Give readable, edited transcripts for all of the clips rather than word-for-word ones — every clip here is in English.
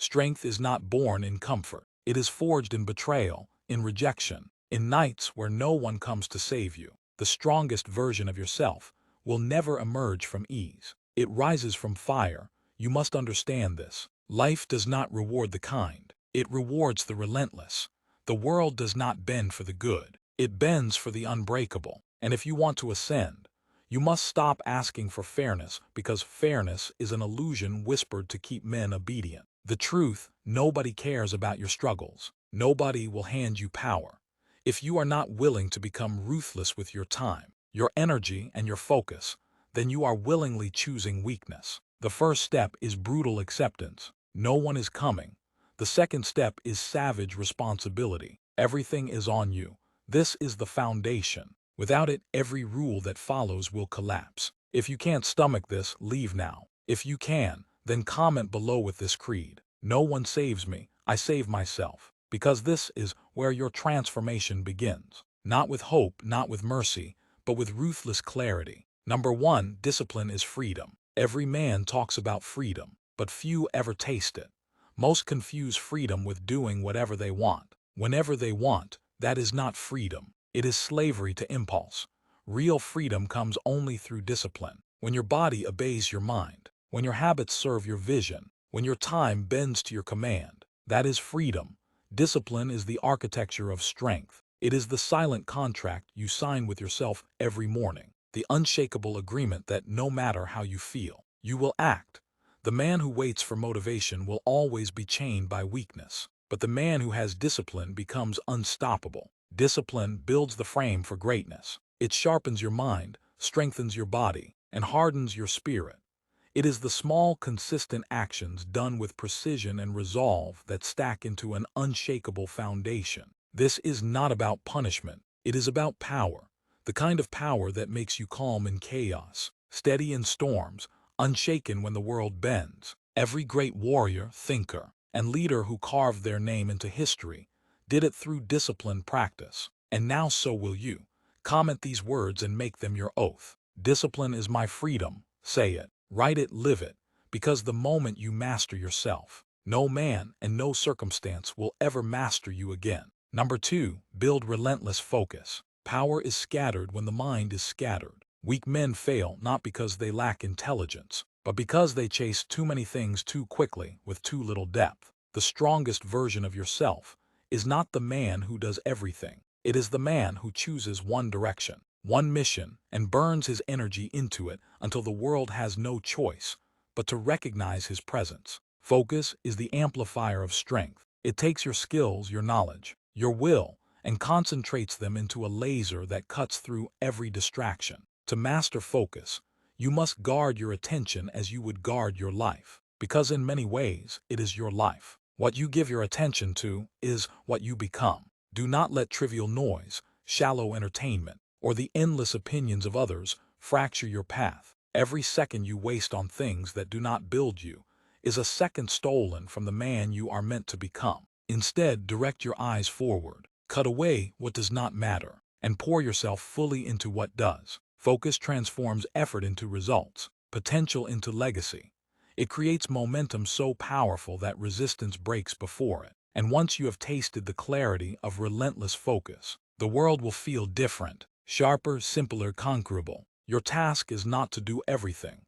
Strength is not born in comfort. It is forged in betrayal, in rejection, in nights where no one comes to save you. The strongest version of yourself will never emerge from ease. It rises from fire. You must understand this. Life does not reward the kind. It rewards the relentless. The world does not bend for the good. It bends for the unbreakable. And if you want to ascend, you must stop asking for fairness, because fairness is an illusion whispered to keep men obedient. The truth: nobody cares about your struggles. Nobody will hand you power. If you are not willing to become ruthless with your time, your energy, and your focus, then you are willingly choosing weakness. The first step is brutal acceptance. No one is coming. The second step is savage responsibility. Everything is on you. This is the foundation. Without it, every rule that follows will collapse. If you can't stomach this, leave now. If you can, then comment below with this creed: no one saves me, I save myself. Because this is where your transformation begins. Not with hope, not with mercy, but with ruthless clarity. Number 1. Discipline is freedom. Every man talks about freedom, but few ever taste it. Most confuse freedom with doing whatever they want, whenever they want. That is not freedom. It is slavery to impulse. Real freedom comes only through discipline. When your body obeys your mind, when your habits serve your vision, when your time bends to your command, that is freedom. Discipline is the architecture of strength. It is the silent contract you sign with yourself every morning, the unshakable agreement that no matter how you feel, you will act. The man who waits for motivation will always be chained by weakness, but the man who has discipline becomes unstoppable. Discipline builds the frame for greatness. It sharpens your mind, strengthens your body, and hardens your spirit. It is the small, consistent actions done with precision and resolve that stack into an unshakable foundation. This is not about punishment. It is about power. The kind of power that makes you calm in chaos, steady in storms, unshaken when the world bends. Every great warrior, thinker, and leader who carved their name into history did it through disciplined practice. And now so will you. Comment these words and make them your oath. Discipline is my freedom. Say it, write it, live it, because the moment you master yourself, no man and no circumstance will ever master you again. Number 2. Build relentless focus. Power is scattered when the mind is scattered. Weak men fail not because they lack intelligence, but because they chase too many things too quickly with too little depth. The strongest version of yourself is not the man who does everything. It is the man who chooses one direction, one mission, and burns his energy into it until the world has no choice but to recognize his presence. Focus is the amplifier of strength. It takes your skills, your knowledge, your will, and concentrates them into a laser that cuts through every distraction. To master focus, you must guard your attention as you would guard your life, because in many ways it is your life. What you give your attention to is what you become. Do not let trivial noise, shallow entertainment, or the endless opinions of others fracture your path. Every second you waste on things that do not build you is a second stolen from the man you are meant to become. Instead, direct your eyes forward. Cut away what does not matter, and pour yourself fully into what does. Focus transforms effort into results, potential into legacy. It creates momentum so powerful that resistance breaks before it. And once you have tasted the clarity of relentless focus, the world will feel different, sharper, simpler, conquerable. Your task is not to do everything,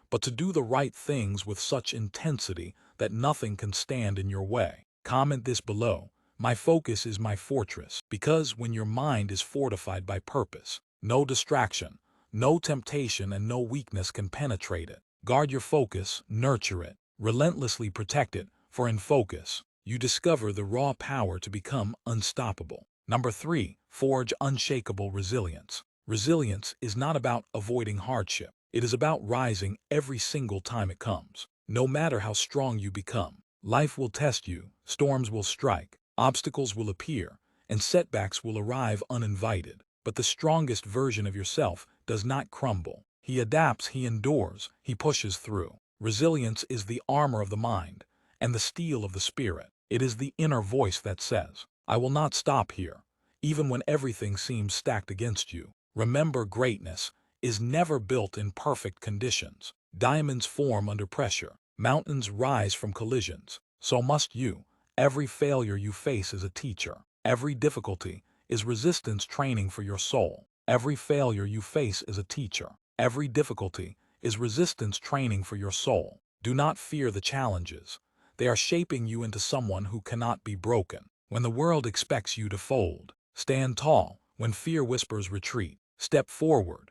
but to do the right things with such intensity that nothing can stand in your way. Comment this below: my focus is my fortress, because when your mind is fortified by purpose, no distraction, no temptation, and no weakness can penetrate it. Guard your focus, nurture it, relentlessly protect it, for in focus, you discover the raw power to become unstoppable. Number 3. Forge unshakable resilience. Resilience is not about avoiding hardship. It is about rising every single time it comes. No matter how strong you become, life will test you, storms will strike, obstacles will appear, and setbacks will arrive uninvited. But the strongest version of yourself does not crumble. He adapts, he endures, he pushes through. Resilience is the armor of the mind and the steel of the spirit. It is the inner voice that says, I will not stop here, even when everything seems stacked against you. Remember, greatness is never built in perfect conditions. Diamonds form under pressure. Mountains rise from collisions. So must you. Every failure you face is a teacher. Every difficulty is resistance training for your soul. Every failure you face is a teacher. Every difficulty is resistance training for your soul. Do not fear the challenges. They are shaping you into someone who cannot be broken. When the world expects you to fold, stand tall. When fear whispers retreat, step forward.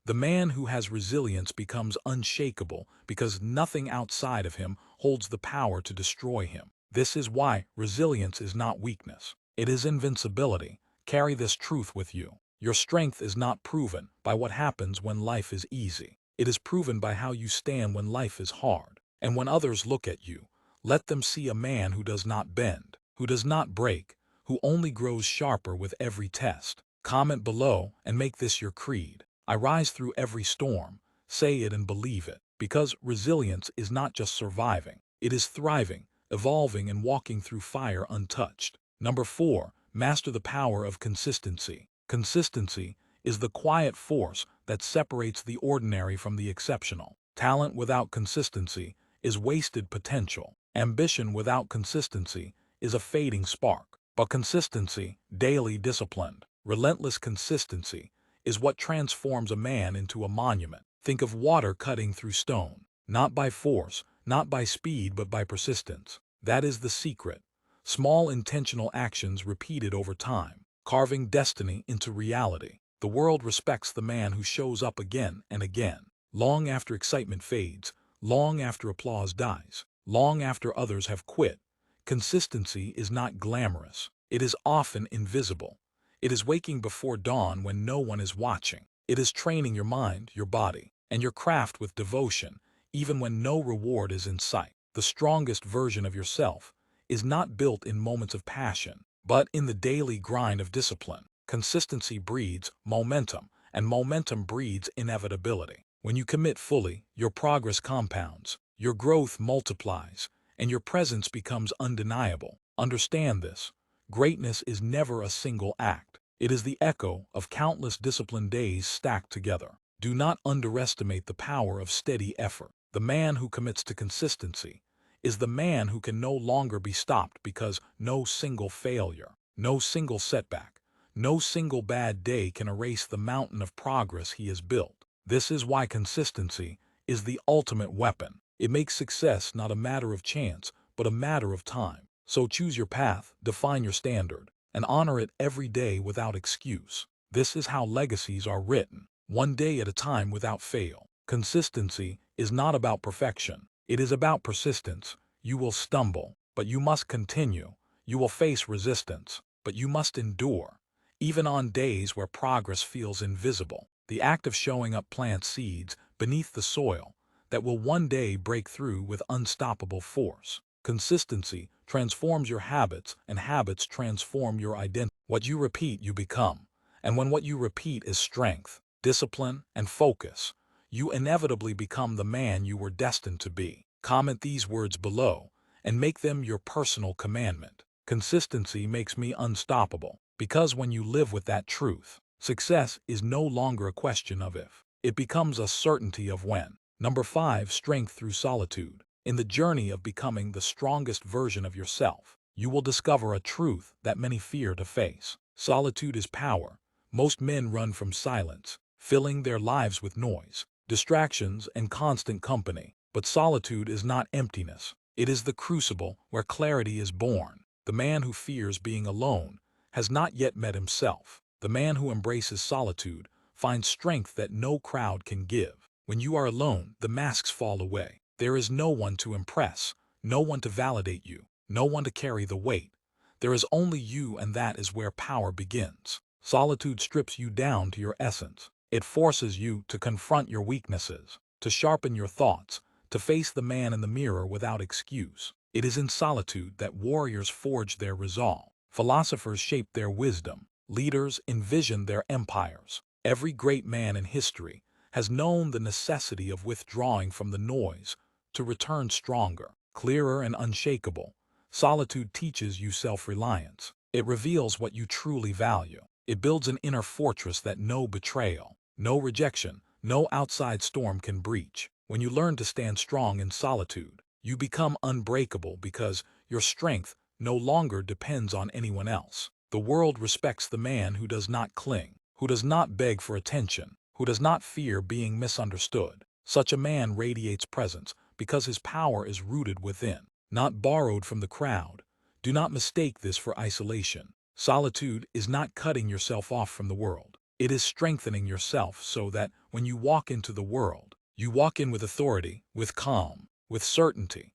The man who has resilience becomes unshakable because nothing outside of him holds the power to destroy him. This is why resilience is not weakness. It is invincibility. Carry this truth with you. Your strength is not proven by what happens when life is easy. It is proven by how you stand when life is hard. And when others look at you, let them see a man who does not bend, who does not break, who only grows sharper with every test. Comment below and make this your creed. I rise through every storm. Say it and believe it. Because resilience is not just surviving. It is thriving, evolving, and walking through fire untouched. Number 4, master the power of consistency. Consistency is the quiet force that separates the ordinary from the exceptional. Talent without consistency is wasted potential. Ambition without consistency is a fading spark. But consistency, daily disciplined, relentless consistency, is what transforms a man into a monument. Think of water cutting through stone, not by force, not by speed, but by persistence. That is the secret. Small intentional actions repeated over time, carving destiny into reality. The world respects the man who shows up again and again, long after excitement fades, long after applause dies, long after others have quit. Consistency is not glamorous. It is often invisible. It is waking before dawn when no one is watching. It is training your mind, your body, and your craft with devotion, even when no reward is in sight. The strongest version of yourself is not built in moments of passion, but in the daily grind of discipline. Consistency breeds momentum, and momentum breeds inevitability. When you commit fully, your progress compounds, your growth multiplies, and your presence becomes undeniable. Understand this. Greatness is never a single act. It is the echo of countless disciplined days stacked together. Do not underestimate the power of steady effort. The man who commits to consistency is the man who can no longer be stopped because no single failure, no single setback, no single bad day can erase the mountain of progress he has built. This is why consistency is the ultimate weapon. It makes success not a matter of chance, but a matter of time. So choose your path, define your standard, and honor it every day without excuse. This is how legacies are written, one day at a time without fail. Consistency is not about perfection. It is about persistence. You will stumble, but you must continue. You will face resistance, but you must endure. Even on days where progress feels invisible, the act of showing up plants seeds beneath the soil that will one day break through with unstoppable force. Consistency transforms your habits, and habits transform your identity. What you repeat, you become. And when what you repeat is strength, discipline, and focus, you inevitably become the man you were destined to be. Comment these words below and make them your personal commandment. Consistency makes me unstoppable, because when you live with that truth, success is no longer a question of if. It becomes a certainty of when. Number 5, strength through solitude. In the journey of becoming the strongest version of yourself, you will discover a truth that many fear to face. Solitude is power. Most men run from silence, filling their lives with noise, distractions, and constant company. But solitude is not emptiness. It is the crucible where clarity is born. The man who fears being alone has not yet met himself. The man who embraces solitude finds strength that no crowd can give. When you are alone, the masks fall away. There is no one to impress, no one to validate you, no one to carry the weight. There is only you, and that is where power begins. Solitude strips you down to your essence. It forces you to confront your weaknesses, to sharpen your thoughts, to face the man in the mirror without excuse. It is in solitude that warriors forge their resolve, philosophers shape their wisdom, leaders envision their empires. Every great man in history has known the necessity of withdrawing from the noise to return stronger, clearer, and unshakable. Solitude teaches you self-reliance. It reveals what you truly value. It builds an inner fortress that no betrayal, no rejection, no outside storm can breach. When you learn to stand strong in solitude, You become unbreakable because your strength no longer depends on anyone else. The world respects the man who does not cling, who does not beg for attention, who does not fear being misunderstood. Such a man radiates presence because his power is rooted within, not borrowed from the crowd. Do not mistake this for isolation. Solitude is not cutting yourself off from the world. It is strengthening yourself so that when you walk into the world, you walk in with authority, with calm, with certainty.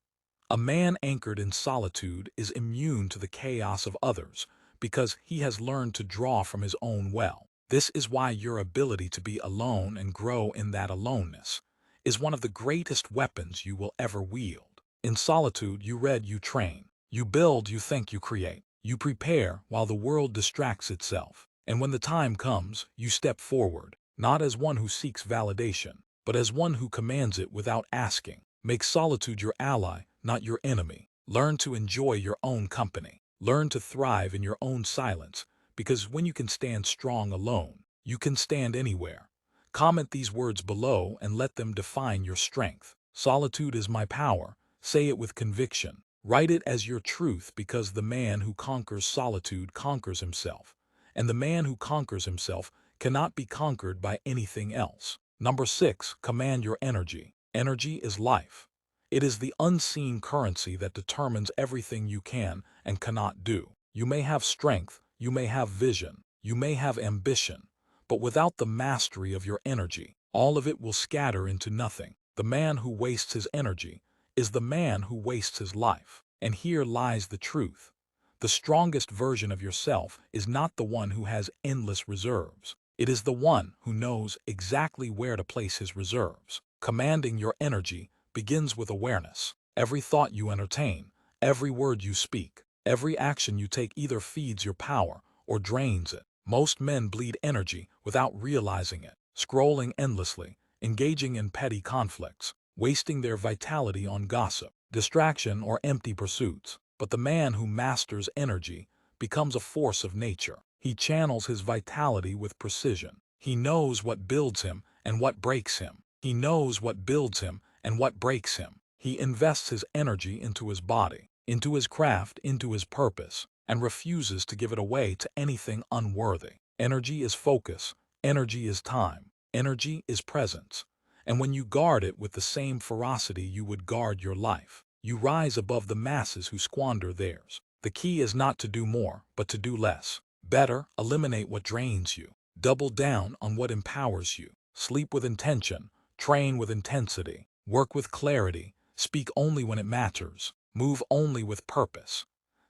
A man anchored in solitude is immune to the chaos of others because he has learned to draw from his own well. This is why your ability to be alone and grow in that aloneness is one of the greatest weapons you will ever wield. In solitude, you read, you train. You build, you think, you create. You prepare while the world distracts itself. And when the time comes, you step forward, not as one who seeks validation, but as one who commands it without asking. Make solitude your ally, not your enemy. Learn to enjoy your own company. Learn to thrive in your own silence, because when you can stand strong alone, you can stand anywhere. Comment these words below and let them define your strength. Solitude is my power. Say it with conviction. Write it as your truth, because the man who conquers solitude conquers himself, and the man who conquers himself cannot be conquered by anything else. Number 6, command your energy. Energy is life. It is the unseen currency that determines everything you can and cannot do. You may have strength, you may have vision, you may have ambition, but without the mastery of your energy, all of it will scatter into nothing. The man who wastes his energy is the man who wastes his life. And here lies the truth. The strongest version of yourself is not the one who has endless reserves. It is the one who knows exactly where to place his reserves. Commanding your energy begins with awareness. Every thought you entertain, every word you speak, every action you take either feeds your power or drains it. Most men bleed energy without realizing it, scrolling endlessly, engaging in petty conflicts, wasting their vitality on gossip, distraction, or empty pursuits. But the man who masters energy becomes a force of nature. He channels his vitality with precision. He knows what builds him and what breaks him. He knows what builds him and what breaks him. He invests his energy into his body, into his craft, into his purpose, and refuses to give it away to anything unworthy. Energy is focus. Energy is time. Energy is presence. And when you guard it with the same ferocity you would guard your life, you rise above the masses who squander theirs. The key is not to do more, but to do less. Better, eliminate what drains you. Double down on what empowers you. Sleep with intention. Train with intensity. Work with clarity. Speak only when it matters. Move only with purpose.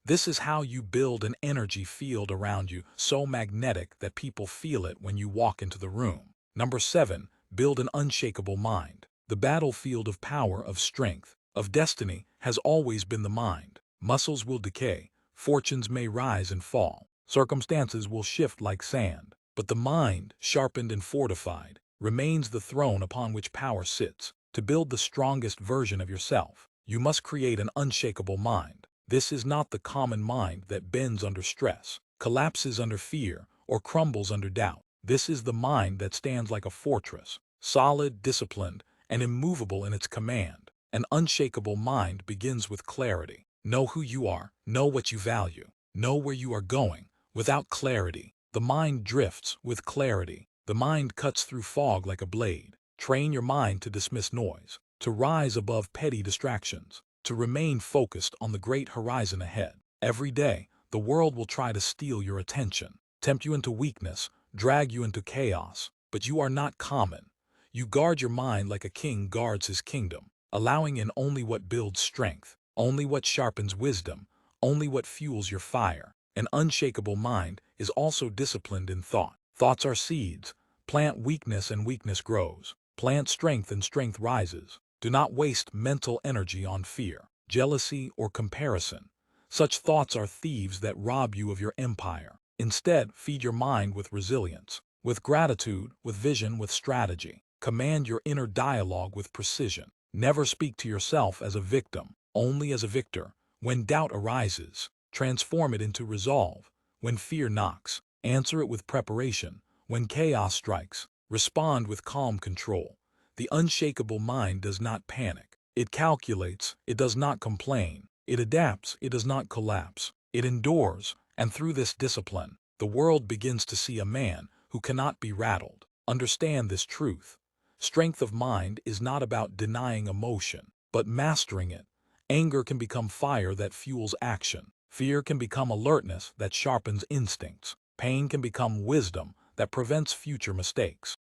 This is how you build an energy field around you so magnetic that people feel it when you walk into the room. Number 7, build an unshakable mind. The battlefield of power, of strength, of destiny has always been the mind. Muscles will decay, fortunes may rise and fall, circumstances will shift like sand, but the mind, sharpened and fortified, remains the throne upon which power sits. To build the strongest version of yourself, you must create an unshakable mind. This is not the common mind that bends under stress, collapses under fear, or crumbles under doubt. This is the mind that stands like a fortress, solid, disciplined, and immovable in its command. An unshakable mind begins with clarity. Know who you are, know what you value, know where you are going. Without clarity, the mind drifts. With clarity, the mind cuts through fog like a blade. Train your mind to dismiss noise, to rise above petty distractions, to remain focused on the great horizon ahead. Every day, the world will try to steal your attention, tempt you into weakness, drag you into chaos, but you are not common. You guard your mind like a king guards his kingdom, allowing in only what builds strength, only what sharpens wisdom, only what fuels your fire. An unshakable mind is also disciplined in thought. Thoughts are seeds. Plant weakness and weakness grows. Plant strength and strength rises. Do not waste mental energy on fear, jealousy, or comparison. Such thoughts are thieves that rob you of your empire. Instead, feed your mind with resilience, with gratitude, with vision, with strategy. Command your inner dialogue with precision. Never speak to yourself as a victim, only as a victor. When doubt arises, transform it into resolve. When fear knocks, answer it with preparation. When chaos strikes, respond with calm control. The unshakable mind does not panic. It calculates, it does not complain. It adapts, it does not collapse. It endures, and through this discipline, the world begins to see a man who cannot be rattled. Understand this truth. Strength of mind is not about denying emotion, but mastering it. Anger can become fire that fuels action. Fear can become alertness that sharpens instincts. Pain can become wisdom that prevents future mistakes.